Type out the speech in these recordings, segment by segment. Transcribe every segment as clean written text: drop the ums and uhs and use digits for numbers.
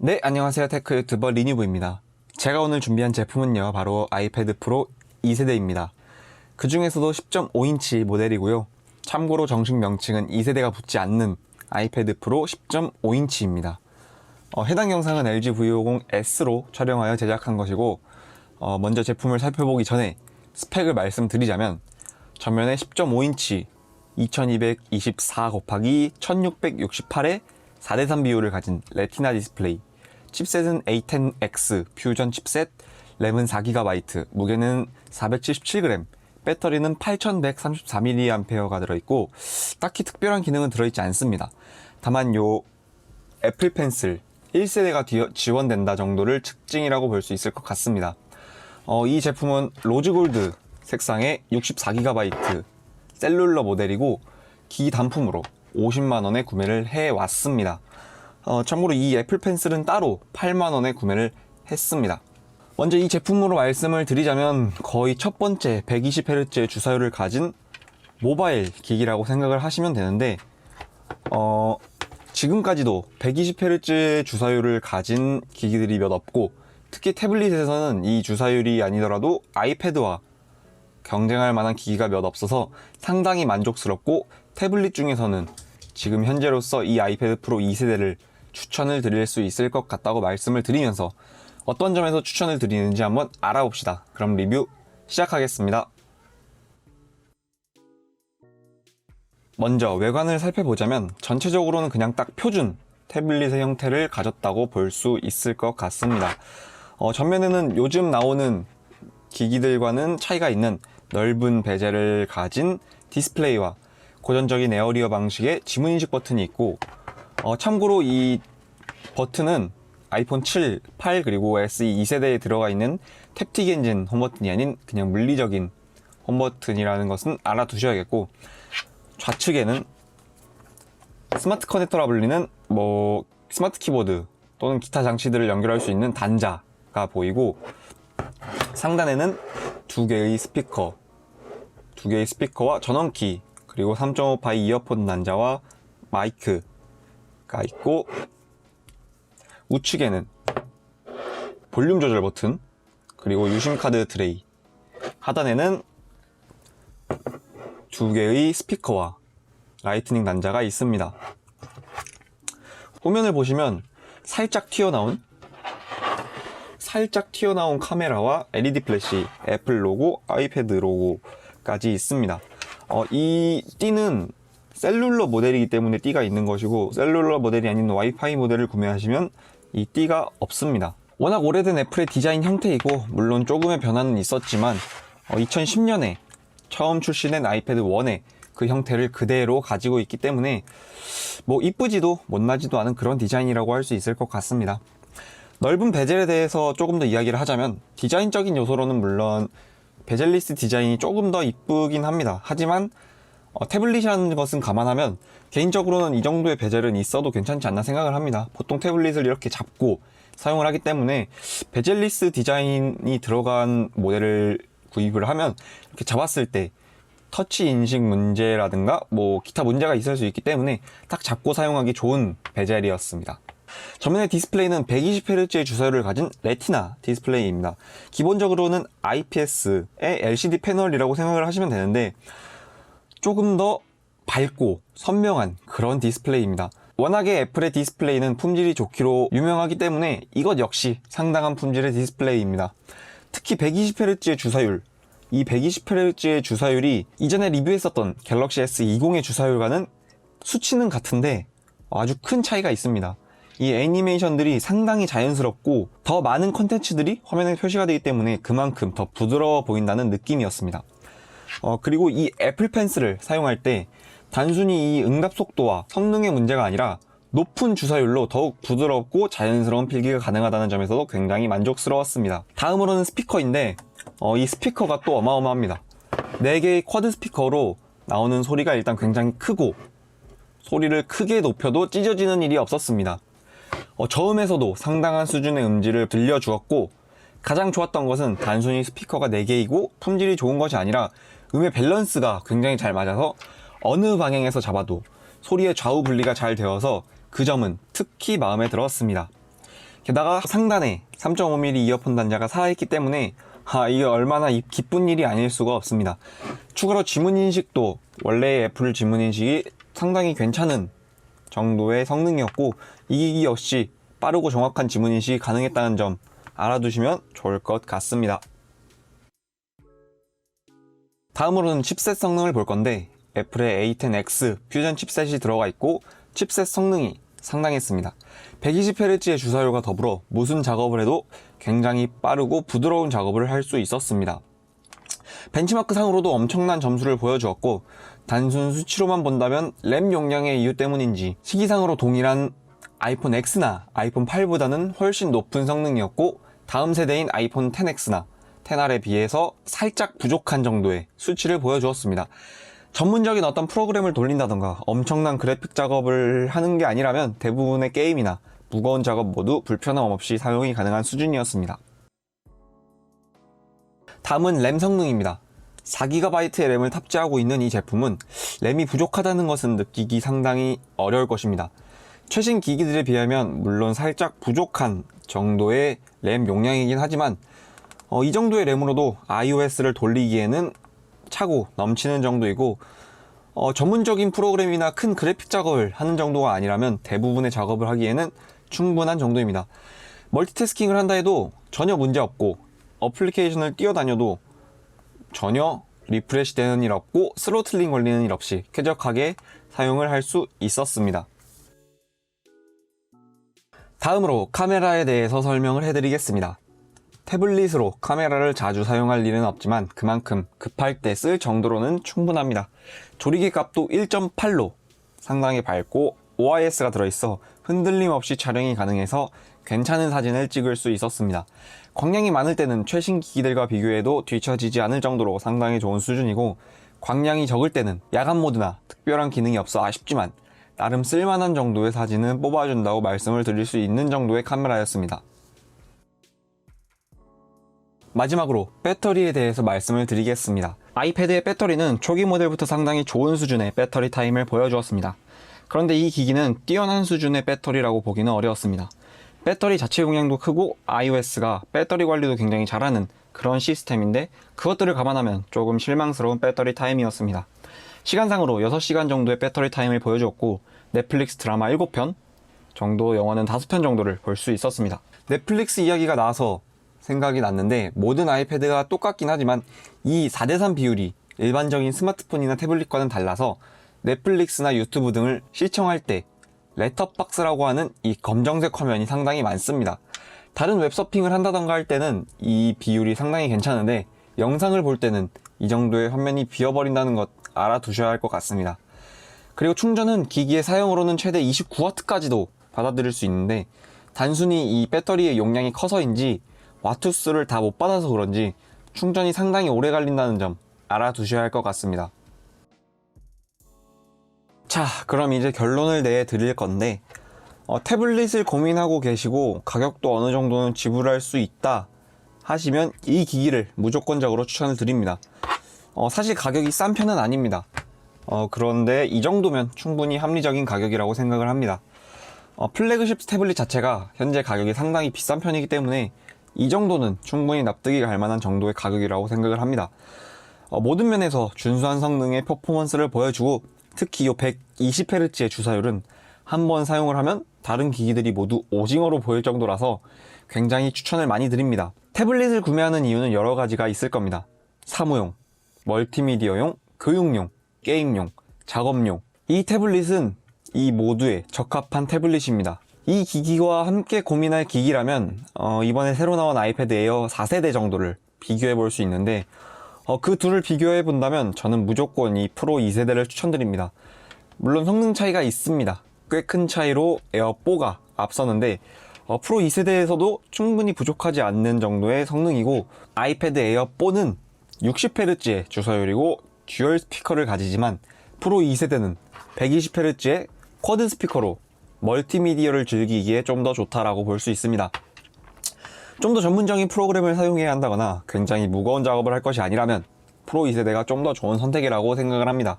네, 안녕하세요. 테크 유튜버 리뉴브입니다. 제가 오늘 준비한 제품은요, 바로 아이패드 프로 2세대입니다. 그 중에서도 10.5인치 모델이고요. 참고로 정식 명칭은 2세대가 붙지 않는 아이패드 프로 10.5인치입니다. 해당 영상은 LG V50S로 촬영하여 제작한 것이고, 먼저 제품을 살펴보기 전에 스펙을 말씀드리자면, 전면에 10.5인치 2224 곱하기 1668의 4대3 비율을 가진 레티나 디스플레이, 칩셋은 A10X 퓨전 칩셋, 램은 4GB, 무게는 477g, 배터리는 8134mAh가 들어있고 딱히 특별한 기능은 들어있지 않습니다. 다만 요 애플 펜슬 1세대가 지원된다 정도를 특징이라고 볼 수 있을 것 같습니다. 이 제품은 로즈골드 색상의 64GB 셀룰러 모델이고 기기 단품으로 50만원에 구매를 해왔습니다. 참고로 이 애플 펜슬은 따로 8만원에 구매를 했습니다. 먼저 이 제품으로 말씀을 드리자면 거의 첫 번째 120Hz의 주사율을 가진 모바일 기기라고 생각을 하시면 되는데, 지금까지도 120Hz의 주사율을 가진 기기들이 몇 없고, 특히 태블릿에서는 이 주사율이 아니더라도 아이패드와 경쟁할 만한 기기가 몇 없어서 상당히 만족스럽고, 태블릿 중에서는 지금 현재로서 이 아이패드 프로 2세대를 추천을 드릴 수 있을 것 같다고 말씀을 드리면서 어떤 점에서 추천을 드리는지 한번 알아봅시다. 그럼 리뷰 시작하겠습니다. 먼저 외관을 살펴보자면 전체적으로는 그냥 딱 표준 태블릿의 형태를 가졌다고 볼 수 있을 것 같습니다. 전면에는 요즘 나오는 기기들과는 차이가 있는 넓은 베젤을 가진 디스플레이와 고전적인 에어리어 방식의 지문인식 버튼이 있고, 참고로 이 버튼은 아이폰 7, 8 그리고 SE 2세대에 들어가 있는 탭틱 엔진 홈버튼이 아닌 그냥 물리적인 홈버튼이라는 것은 알아두셔야겠고, 좌측에는 스마트 커넥터라 불리는 스마트 키보드 또는 기타 장치들을 연결할 수 있는 단자가 보이고, 상단에는 두 개의 스피커와 전원키, 그리고 3.5파이 이어폰 단자와 마이크가 있고, 우측에는 볼륨 조절 버튼, 그리고 유심 카드 트레이, 하단에는 두 개의 스피커와 라이트닝 단자가 있습니다. 후면을 보시면 살짝 튀어나온 카메라와 LED 플래시, 애플 로고, 아이패드 로고까지 있습니다. 이 띠는 셀룰러 모델이기 때문에 띠가 있는 것이고, 셀룰러 모델이 아닌 와이파이 모델을 구매하시면 이 띠가 없습니다. 워낙 오래된 애플의 디자인 형태이고, 물론 조금의 변화는 있었지만 2010년에 처음 출시된 아이패드 1의 그 형태를 그대로 가지고 있기 때문에 이쁘지도 못나지도 않은 그런 디자인이라고 할 수 있을 것 같습니다. 넓은 베젤에 대해서 조금 더 이야기를 하자면, 디자인적인 요소로는 물론 베젤리스 디자인이 조금 더 이쁘긴 합니다. 하지만 태블릿이라는 것은 감안하면 개인적으로는 이 정도의 베젤은 있어도 괜찮지 않나 생각을 합니다. 보통 태블릿을 이렇게 잡고 사용을 하기 때문에 베젤리스 디자인이 들어간 모델을 구입을 하면 이렇게 잡았을 때 터치 인식 문제라든가 기타 문제가 있을 수 있기 때문에 딱 잡고 사용하기 좋은 베젤이었습니다. 전면의 디스플레이는 120Hz의 주사율을 가진 레티나 디스플레이입니다. 기본적으로는 IPS의 LCD 패널이라고 생각을 하시면 되는데, 조금 더 밝고 선명한 그런 디스플레이입니다. 워낙에 애플의 디스플레이는 품질이 좋기로 유명하기 때문에 이것 역시 상당한 품질의 디스플레이입니다. 특히 120Hz의 주사율, 이 120Hz의 주사율이 이전에 리뷰했었던 갤럭시 S20의 주사율과는 수치는 같은데 아주 큰 차이가 있습니다. 이 애니메이션들이 상당히 자연스럽고 더 많은 콘텐츠들이 화면에 표시가 되기 때문에 그만큼 더 부드러워 보인다는 느낌이었습니다. 그리고 이 애플 펜슬을 사용할 때 단순히 이 응답 속도와 성능의 문제가 아니라 높은 주사율로 더욱 부드럽고 자연스러운 필기가 가능하다는 점에서도 굉장히 만족스러웠습니다. 다음으로는 스피커인데, 이 스피커가 또 어마어마합니다. 4개의 쿼드 스피커로 나오는 소리가 일단 굉장히 크고, 소리를 크게 높여도 찢어지는 일이 없었습니다. 저음에서도 상당한 수준의 음질을 들려주었고, 가장 좋았던 것은 단순히 스피커가 4개이고 품질이 좋은 것이 아니라 음의 밸런스가 굉장히 잘 맞아서 어느 방향에서 잡아도 소리의 좌우 분리가 잘 되어서 그 점은 특히 마음에 들었습니다. 게다가 상단에 3.5mm 이어폰 단자가 살아있기 때문에 이게 얼마나 기쁜 일이 아닐 수가 없습니다. 추가로 지문인식도 원래 애플 지문인식이 상당히 괜찮은 정도의 성능이었고, 이 기기 역시 빠르고 정확한 지문인식이 가능했다는 점 알아두시면 좋을 것 같습니다. 다음으로는 칩셋 성능을 볼 건데, 애플의 A10X 퓨전 칩셋이 들어가 있고 칩셋 성능이 상당했습니다. 120Hz의 주사율과 더불어 무슨 작업을 해도 굉장히 빠르고 부드러운 작업을 할 수 있었습니다. 벤치마크 상으로도 엄청난 점수를 보여주었고, 단순 수치로만 본다면 램 용량의 이유 때문인지 시기상으로 동일한 아이폰 X나 아이폰 8보다는 훨씬 높은 성능이었고, 다음 세대인 아이폰 XS나 XR에 비해서 살짝 부족한 정도의 수치를 보여주었습니다. 전문적인 어떤 프로그램을 돌린다던가 엄청난 그래픽 작업을 하는 게 아니라면 대부분의 게임이나 무거운 작업 모두 불편함 없이 사용이 가능한 수준이었습니다. 다음은 램 성능입니다. 4GB의 램을 탑재하고 있는 이 제품은 램이 부족하다는 것은 느끼기 상당히 어려울 것입니다. 최신 기기들에 비하면 물론 살짝 부족한 정도의 램 용량이긴 하지만 이 정도의 램으로도 iOS를 돌리기에는 차고 넘치는 정도이고, 전문적인 프로그램이나 큰 그래픽 작업을 하는 정도가 아니라면 대부분의 작업을 하기에는 충분한 정도입니다. 멀티태스킹을 한다 해도 전혀 문제 없고, 어플리케이션을 뛰어다녀도 전혀 리프레시 되는 일 없고 스로틀링 걸리는 일 없이 쾌적하게 사용을 할 수 있었습니다. 다음으로 카메라에 대해서 설명을 해드리겠습니다. 태블릿으로 카메라를 자주 사용할 일은 없지만 그만큼 급할 때 쓸 정도로는 충분합니다. 조리개 값도 1.8로 상당히 밝고 OIS가 들어있어 흔들림 없이 촬영이 가능해서 괜찮은 사진을 찍을 수 있었습니다. 광량이 많을 때는 최신 기기들과 비교해도 뒤처지지 않을 정도로 상당히 좋은 수준이고, 광량이 적을 때는 야간 모드나 특별한 기능이 없어 아쉽지만 나름 쓸만한 정도의 사진은 뽑아준다고 말씀을 드릴 수 있는 정도의 카메라였습니다. 마지막으로 배터리에 대해서 말씀을 드리겠습니다. 아이패드의 배터리는 초기 모델부터 상당히 좋은 수준의 배터리 타임을 보여주었습니다. 그런데 이 기기는 뛰어난 수준의 배터리라고 보기는 어려웠습니다. 배터리 자체 용량도 크고 iOS가 배터리 관리도 굉장히 잘하는 그런 시스템인데, 그것들을 감안하면 조금 실망스러운 배터리 타임이었습니다. 시간상으로 6시간 정도의 배터리 타임을 보여주었고, 넷플릭스 드라마 7편 정도, 영화는 5편 정도를 볼 수 있었습니다. 넷플릭스 이야기가 나와서 생각이 났는데, 모든 아이패드가 똑같긴 하지만 이 4:3 비율이 일반적인 스마트폰이나 태블릿과는 달라서 넷플릭스나 유튜브 등을 시청할 때 렛터박스라고 하는 이 검정색 화면이 상당히 많습니다. 다른 웹서핑을 한다던가 할 때는 이 비율이 상당히 괜찮은데, 영상을 볼 때는 이 정도의 화면이 비어버린다는 것 알아두셔야 할 것 같습니다. 그리고 충전은 기기의 사용으로는 최대 29W까지도 받아들일 수 있는데, 단순히 이 배터리의 용량이 커서인지 와트수를 다 못 받아서 그런지 충전이 상당히 오래 걸린다는 점 알아두셔야 할 것 같습니다. 자, 그럼 이제 결론을 내드릴 건데, 태블릿을 고민하고 계시고 가격도 어느 정도는 지불할 수 있다 하시면 이 기기를 무조건적으로 추천을 드립니다. 사실 가격이 싼 편은 아닙니다. 그런데 이 정도면 충분히 합리적인 가격이라고 생각을 합니다. 플래그십 태블릿 자체가 현재 가격이 상당히 비싼 편이기 때문에 이 정도는 충분히 납득이 갈 만한 정도의 가격이라고 생각을 합니다. 모든 면에서 준수한 성능의 퍼포먼스를 보여주고, 특히 이 120Hz의 주사율은 한번 사용을 하면 다른 기기들이 모두 오징어로 보일 정도라서 굉장히 추천을 많이 드립니다. 태블릿을 구매하는 이유는 여러 가지가 있을 겁니다. 사무용, 멀티미디어용, 교육용, 게임용, 작업용. 이 태블릿은 이 모두에 적합한 태블릿입니다. 이 기기와 함께 고민할 기기라면 이번에 새로 나온 아이패드 에어 4세대 정도를 비교해 볼 수 있는데, 그 둘을 비교해 본다면 저는 무조건 이 프로 2세대를 추천드립니다. 물론 성능 차이가 있습니다. 꽤 큰 차이로 에어4가 앞서는데, 프로 2세대에서도 충분히 부족하지 않는 정도의 성능이고, 아이패드 에어4는 60Hz의 주사율이고 듀얼 스피커를 가지지만 프로 2세대는 120Hz의 쿼드 스피커로 멀티미디어를 즐기기에 좀 더 좋다라고 볼 수 있습니다. 좀 더 전문적인 프로그램을 사용해야 한다거나 굉장히 무거운 작업을 할 것이 아니라면 프로 2세대가 좀 더 좋은 선택이라고 생각을 합니다.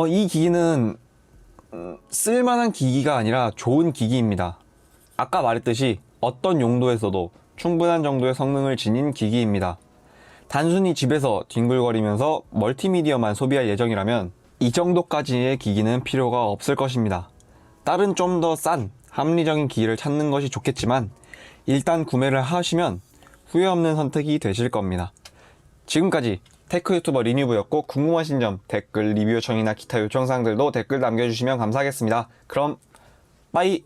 이 기기는 쓸만한 기기가 아니라 좋은 기기입니다. 아까 말했듯이 어떤 용도에서도 충분한 정도의 성능을 지닌 기기입니다. 단순히 집에서 뒹굴거리면서 멀티미디어만 소비할 예정이라면 이 정도까지의 기기는 필요가 없을 것입니다. 다른 좀 더 싼 합리적인 기기를 찾는 것이 좋겠지만 일단 구매를 하시면 후회 없는 선택이 되실 겁니다. 지금까지 테크 유튜버 리뉴브였고, 궁금하신 점 댓글, 리뷰 요청이나 기타 요청사항들도 댓글 남겨주시면 감사하겠습니다. 그럼 빠이!